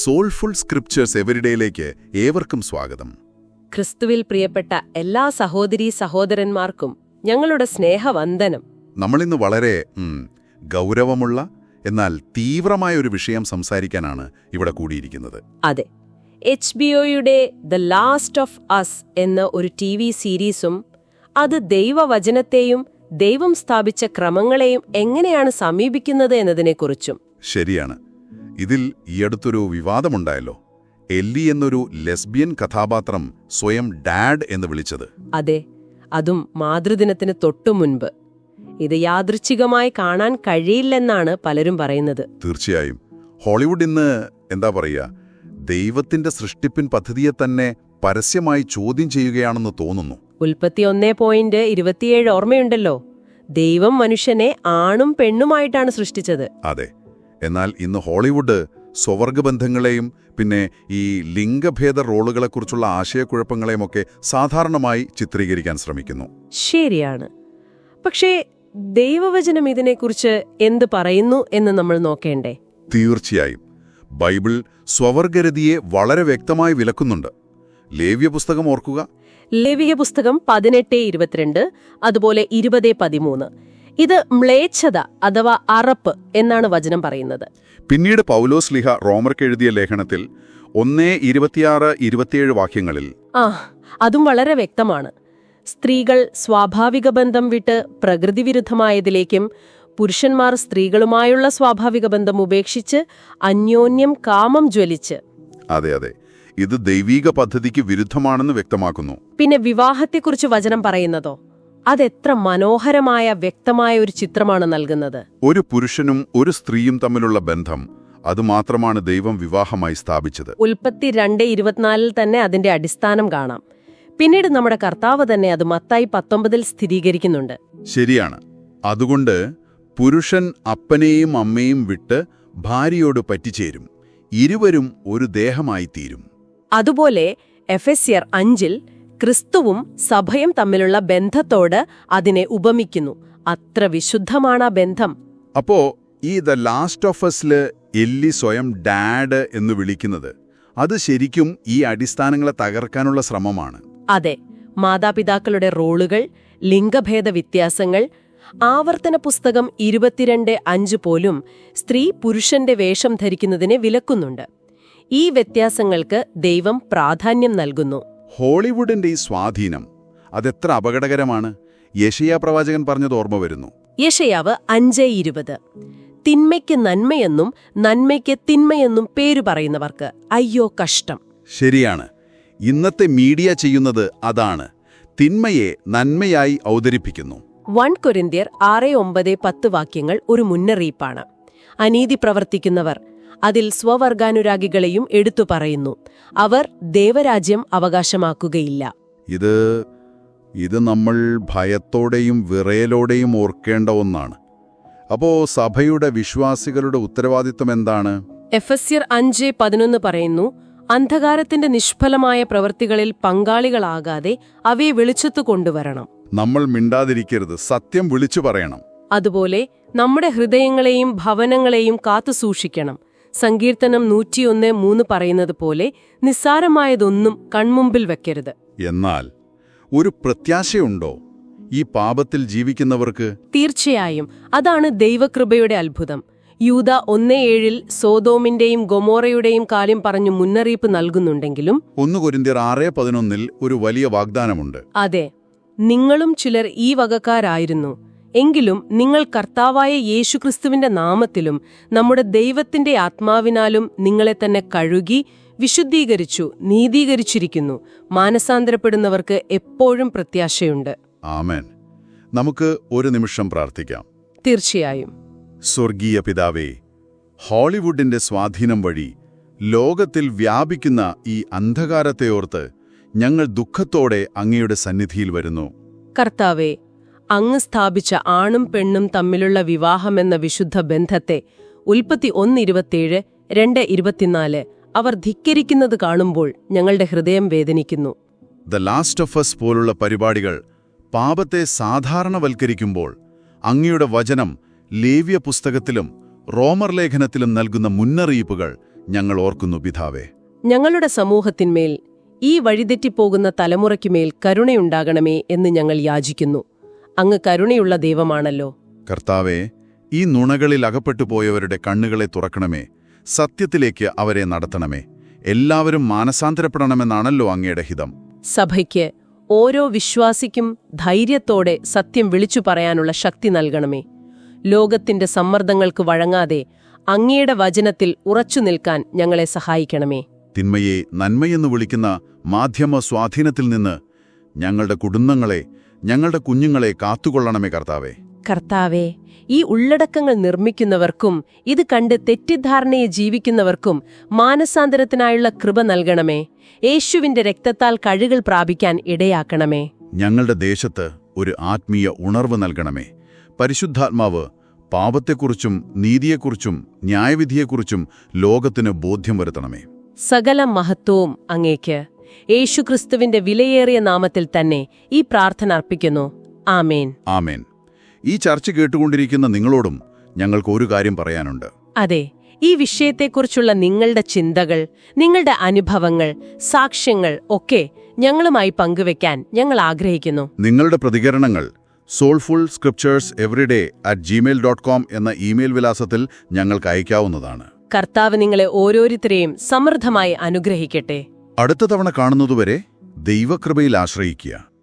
Soulful scriptures എവരിഡേയിലേക്ക് ഏവർക്കും സ്വാഗതം. ക്രിസ്തുവിൽ പ്രിയപ്പെട്ട എല്ലാ സഹോദരീ സഹോദരന്മാർക്കും ഞങ്ങളുടെ സ്നേഹവന്ദനം. നമ്മളിന്ന് വളരെ ഗൗരവമുള്ള എന്നാൽ തീവ്രമായ ഒരു വിഷയം സംസാരിക്കാനാണ് ഇവിടെ കൂടിയിരിക്കുന്നത്. അതെ, HBO-യുടെ ദ ലാസ്റ്റ് ഓഫ് അസ് എന്ന ഒരു TV സീരീസും അത് ദൈവവചനത്തെയും ദൈവം സ്ഥാപിച്ച ക്രമങ്ങളെയും എങ്ങനെയാണ് സമീപിക്കുന്നത് എന്നതിനെക്കുറിച്ചും. ശരിയാണ്. ഇതിൽ ഈയടുത്തൊരു വിവാദമുണ്ടായല്ലോ. എല്ലി എന്നൊരു ലെസ്ബിയൻ കഥാപാത്രം സ്വയം ഡാഡ് എന്ന് വിളിച്ചത്. അതെ, അതും മാതൃദിനത്തിന് തൊട്ടുമുൻപ്. ഇത് യാദൃച്ഛികമായി കാണാൻ കഴിയില്ലെന്നാണ് പലരും പറയുന്നത്. തീർച്ചയായും. ഹോളിവുഡ് ഇന്ന് എന്താ പറയുക, ദൈവത്തിന്റെ സൃഷ്ടിപ്പിൻ പദ്ധതിയെ തന്നെ പരസ്യമായി ചോദ്യം ചെയ്യുകയാണെന്ന് തോന്നുന്നു. ഉൽപ്പത്തി 1:27 ഓർമ്മയുണ്ടല്ലോ. ദൈവം മനുഷ്യനെ ആണും പെണ്ണുമായിട്ടാണ് സൃഷ്ടിച്ചത്. അതെ. എന്നാൽ ഇന്ന് ഹോളിവുഡ് സ്വവർഗബന്ധങ്ങളെയും പിന്നെ ഈ ലിംഗഭേദ റോളുകളെക്കുറിച്ചുള്ള ആശയക്കുഴപ്പങ്ങളെയുമൊക്കെ സാധാരണമായി ചിത്രീകരിക്കാൻ ശ്രമിക്കുന്നു. ശരിയാണ്. പക്ഷേ ദൈവവചനം ഇതിനെക്കുറിച്ച് എന്ത് പറയുന്നു എന്ന് നമ്മൾ നോക്കേണ്ടേ? തീർച്ചയായും. ബൈബിൾ സ്വവർഗരതിയെ വളരെ വ്യക്തമായി വിലക്കുന്നുണ്ട്. ലേവ്യ പുസ്തകം ഓർക്കുക. ലേവിയ പുസ്തകം 18:22, അതുപോലെ 20:13. ഇത് മ്ലേച്ഛത അഥവാ അറപ്പ് എന്നാണ് വചനം പറയുന്നത്. പിന്നീട് പൗലോസ് ലീഹ റോമർക്ക് എഴുതിയ ലേഖനത്തിൽ 1:26-27 വാക്യങ്ങളിൽ അതും വളരെ വ്യക്തമാണ്. സ്ത്രീകൾ സ്വാഭാവിക ബന്ധം വിട്ട് പ്രകൃതിവിരുദ്ധമായതിലേക്കും പുരുഷന്മാർ സ്ത്രീകളുമായുള്ള സ്വാഭാവിക ബന്ധം ഉപേക്ഷിച്ച് അന്യോന്യം കാമം ജ്വലിച്ച്. അതെ അതെ, ഇത് ദൈവീക പദ്ധതിക്ക് വിരുദ്ധമാണെന്ന് വ്യക്തമാക്കുന്നു. പിന്നെ വിവാഹത്തെക്കുറിച്ച് വചനം പറയുന്നതോ അതെത്ര മനോഹരമായ വ്യക്തമായ ഒരു ചിത്രമാണ് നൽകുന്നത്. ഒരു പുരുഷനും ഒരു സ്ത്രീയും തമ്മിലുള്ള ബന്ധം, അതുമാത്രമാണ് ദൈവം വിവാഹമായി സ്ഥാപിച്ചത്. ഉൽപ്പത്തി 2:24 തന്നെ അതിന്റെ അടിസ്ഥാനം കാണാം. പിന്നീട് നമ്മുടെ കർത്താവ് തന്നെ അത് മത്തായി 19 സ്ഥിരീകരിക്കുന്നുണ്ട്. ശരിയാണ്. അതുകൊണ്ട് പുരുഷൻ അപ്പനെയും അമ്മയും വിട്ട് ഭാര്യയോട് പറ്റിച്ചേരും, ഇരുവരും ഒരു ദേഹമായി തീരും. അതുപോലെ എഫെസ്യർ 5 ക്രിസ്തുവും സഭയും തമ്മിലുള്ള ബന്ധത്തോട് അതിനെ ഉപമിക്കുന്നു. അത്ര വിശുദ്ധമാണ് ആ ബന്ധം. അപ്പോ ഈ ദ ലാസ്റ്റ് ഓഫ് അസില് എല്ലി സ്വയം ഡാഡ് എന്ന് വിളിക്കുന്നത്, അത് ശരിക്കും ഈ അടിസ്ഥാനങ്ങളെ തകർക്കാനുള്ള ശ്രമമാണ്. അതെ, മാതാപിതാക്കളുടെ റോളുകൾ, ലിംഗഭേദ വ്യത്യാസങ്ങൾ. ആവർത്തന പുസ്തകം 22:5 പോലും സ്ത്രീ പുരുഷന്റെ വേഷം ധരിക്കുന്നതിനെ വിലക്കുന്നുണ്ട്. ഈ വ്യത്യാസങ്ങൾക്ക് ദൈവം പ്രാധാന്യം നൽകുന്നു. ഹോളിവുഡിന്റെ ഈ സ്വാധീനം അതെത്ര അപകടകരമാണ്. യെശയ്യാ പ്രവാചകൻ പറഞ്ഞത് ഓർമ്മ വരുന്നു. യെശയ്യാവ് 5:20. തിന്മയ്ക്ക് നന്മയെന്നും നന്മയ്ക്ക് തിന്മയെന്നും പേരു പറയുന്നവർക്ക് അയ്യോ കഷ്ടം. ശരിയാണ്. ഇന്നത്തെ മീഡിയ ചെയ്യുന്നത് അതാണ്. തിന്മയെ നന്മയായി അവതരിപ്പിക്കുന്നു. 1 കൊരിന്ത്യർ 6:9-10 വാക്യങ്ങൾ ഒരു മുന്നറിയിപ്പാണ്. അനീതി പ്രവർത്തിക്കുന്നവർ, അതിൽ സ്വവർഗാനുരാഗികളെയും എടുത്തു പറയുന്നു, അവർ ദേവരാജ്യം അവകാശമാക്കുകയില്ല. ഇത് നമ്മൾ ഭയത്തോടെയും വിറയലോടെയും ഓർക്കേണ്ട ഒന്നാണ്. അപ്പോ സഭയുടെ വിശ്വാസികളുടെ ഉത്തരവാദിത്വം എന്താണ്? എഫെസ്യർ 5:11 പറയുന്നു, അന്ധകാരത്തിന്റെ നിഷ്ഫലമായ പ്രവൃത്തികളിൽ പങ്കാളികളാകാതെ അവയെ വെളിച്ചത്തു കൊണ്ടുവരണം. നമ്മൾ മിണ്ടാതിരിക്കരുത്, സത്യം വിളിച്ചു പറയണം. അതുപോലെ നമ്മുടെ ഹൃദയങ്ങളെയും ഭവനങ്ങളെയും കാത്തുസൂക്ഷിക്കണം. സങ്കീർത്തനം 101:3 പറയുന്നത് പോലെ നിസ്സാരമായതൊന്നും കൺമുമ്പിൽ വെക്കരുത്. എന്നാൽ ഒരു പ്രത്യാശയുണ്ടോ ഈ പാപത്തിൽ ജീവിക്കുന്നവർക്ക്? തീർച്ചയായും. അതാണ് ദൈവകൃപയുടെ അത്ഭുതം. യൂദ 1:7 സോദോമിന്റെയും ഗൊമോറയുടെയും കാര്യം പറഞ്ഞു മുന്നറിയിപ്പ് നൽകുന്നുണ്ടെങ്കിലും 1 കൊരിന്ത്യർ 6:11 ഒരു വലിയ വാഗ്ദാനമുണ്ട്. അതെ, നിങ്ങളും ചിലർ ഈ വകക്കാരായിരുന്നു. എങ്കിലും നിങ്ങൾ കർത്താവായ യേശുക്രിസ്തുവിന്റെ നാമത്തിലും നമ്മുടെ ദൈവത്തിന്റെ ആത്മാവിനാലും നിങ്ങളെ തന്നെ കഴുകി വിശുദ്ധീകരിച്ചു നീതീകരിച്ചിരിക്കുന്നു. മാനസാന്തരപ്പെടുന്നവർക്ക് എപ്പോഴും പ്രത്യാശയുണ്ട്. ആമേൻ. നമുക്ക് ഒരു നിമിഷം പ്രാർത്ഥിക്കാം. തീർച്ചയായും. സ്വർഗീയ പിതാവേ, ഹോളിവുഡിന്റെ സ്വാധീനം വഴി ലോകത്തിൽ വ്യാപിക്കുന്ന ഈ അന്ധകാരത്തെയോർത്ത് ഞങ്ങൾ ദുഃഖത്തോടെ അങ്ങയുടെ സന്നിധിയിൽ വരുന്നു. കർത്താവേ, അങ്ങ് സ്ഥാപിച്ച ആണും പെണ്ണും തമ്മിലുള്ള വിവാഹമെന്ന വിശുദ്ധ ബന്ധത്തെ ഉൽപ്പത്തി 1:27, 2:24 അവർ ധിക്കരിക്കുന്നത് കാണുമ്പോൾ ഞങ്ങളുടെ ഹൃദയം വേദനിക്കുന്നു. ദ ലാസ്റ്റ് ഓഫ് അസ് പോലുള്ള പരിപാടികൾ പാപത്തെ സാധാരണവൽക്കരിക്കുമ്പോൾ അങ്ങയുടെ വചനം ലേവ്യ പുസ്തകത്തിലും റോമർ ലേഖനത്തിലും നൽകുന്ന മുന്നറിയിപ്പുകൾ ഞങ്ങൾ ഓർക്കുന്നു പിതാവേ. ഞങ്ങളുടെ സമൂഹത്തിന്മേൽ, ഈ വഴിതെറ്റിപ്പോകുന്ന തലമുറയ്ക്കുമേൽ കരുണയുണ്ടാകണമേ എന്ന് ഞങ്ങൾ യാചിക്കുന്നു. അങ്ങ് കരുണയുള്ള ദൈവമാണല്ലോ. കർത്താവേ, ഈ നുണകളിൽ അകപ്പെട്ടു പോയവരുടെ കണ്ണുകളെ തുറക്കണമേ, സത്യത്തിലേക്ക് അവരെ നടത്തണമേ. എല്ലാവരും മാനസാന്തരപ്പെടണമെന്നാണല്ലോ അങ്ങയുടെ ഹിതം. സഭയ്ക്ക്, ഓരോ വിശ്വാസിക്കും ധൈര്യത്തോടെ സത്യം വിളിച്ചു പറയാനുള്ള ശക്തി നൽകണമേ. ലോകത്തിന്റെ സമ്മർദ്ദങ്ങൾക്ക് വഴങ്ങാതെ അങ്ങയുടെ വചനത്തിൽ ഉറച്ചു നിൽക്കാൻ ഞങ്ങളെ സഹായിക്കണമേ. തിന്മയെ നന്മയെന്ന് വിളിക്കുന്ന മാധ്യമ സ്വാധീനത്തിൽ നിന്ന് ഞങ്ങളുടെ കുടുംബങ്ങളെ, ഞങ്ങളുടെ കുഞ്ഞുങ്ങളെ കാത്തുകൊള്ളണമേ കർത്താവേ. കർത്താവേ, ഈ ഉള്ളടക്കങ്ങൾ നിർമ്മിക്കുന്നവർക്കും ഇത് കണ്ട് തെറ്റിദ്ധാരണയെ ജീവിക്കുന്നവർക്കും മാനസാന്തരത്തിനായുള്ള കൃപ നൽകണമേ. യേശുവിന്റെ രക്തത്താൽ കഴുകൾ പ്രാപിക്കാൻ ഇടയാക്കണമേ. ഞങ്ങളുടെ ദേശത്ത് ഒരു ആത്മീയ ഉണർവ് നൽകണമേ. പരിശുദ്ധാത്മാവ് പാപത്തെക്കുറിച്ചും നീതിയെക്കുറിച്ചും ന്യായവിധിയെക്കുറിച്ചും ലോകത്തിന് ബോധ്യം വരുത്തണമേ. സകല മഹത്വവും അങ്ങേക്ക്. യേശുക്രിസ്തുവിന്റെ വിലയേറിയ നാമത്തിൽ തന്നെ ഈ പ്രാർത്ഥന അർപ്പിക്കുന്നു. ആമേൻ. ആമേൻ. ഈ ചർച്ച കേട്ടുകൊണ്ടിരിക്കുന്ന നിങ്ങളോടും ഞങ്ങൾക്ക് ഒരു കാര്യം പറയാനുണ്ട്. അതെ, ഈ വിഷയത്തെക്കുറിച്ചുള്ള നിങ്ങളുടെ ചിന്തകൾ, നിങ്ങളുടെ അനുഭവങ്ങൾ, സാക്ഷ്യങ്ങൾ ഒക്കെ ഞങ്ങളുമായി പങ്കുവെക്കാൻ ഞങ്ങൾ ആഗ്രഹിക്കുന്നു. നിങ്ങളുടെ പ്രതികരണങ്ങൾ soulfulscriptureseveryday@gmail.com എന്ന ഇമെയിൽ വിലാസത്തിൽ ഞങ്ങൾക്ക് അയക്കാവുന്നതാണ്. കർത്താവ് നിങ്ങളെ ഓരോരുത്തരെയും സമൃദ്ധമായി അനുഗ്രഹിക്കട്ടെ. അടുത്ത തവണ കാണുന്നതുവരെ ദൈവകൃപയിൽ ആശ്രയിക്കുക.